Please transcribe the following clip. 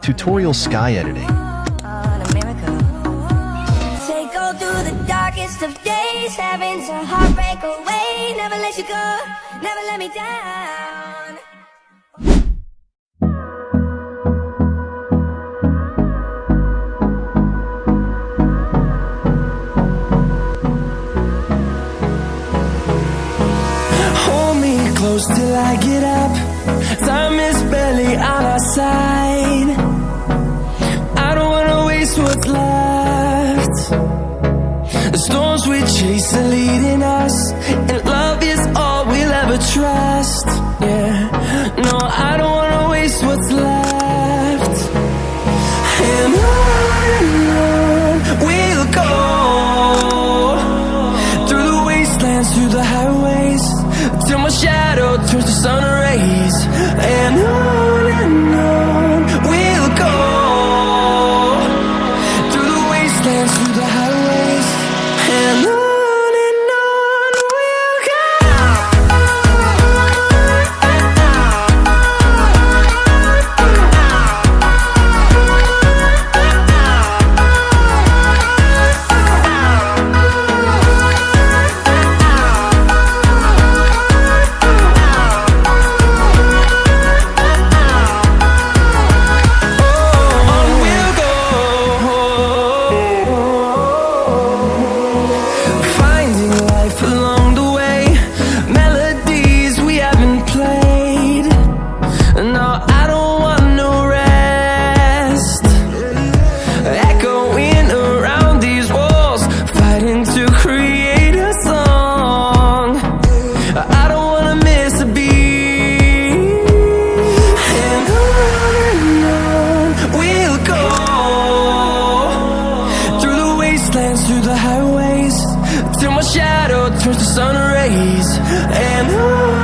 Tutorial Sky Editing. Go through the darkest of days, having to heartbreak away. Never let you go, never let me down. Hold me close till I get up. Time is barely on our side. I don't wanna waste what's left. The storms we chase are leading us, and love is all we'll ever trust. Yeah, no, I don't wanna waste what's left. And on we'll go, through the wastelands, through the highways, till my shadow turns to sun rays. And on we'll go, through the wastelands, through the highways, and on we'll go. Through the highways, till my shadow turns to sun rays. And on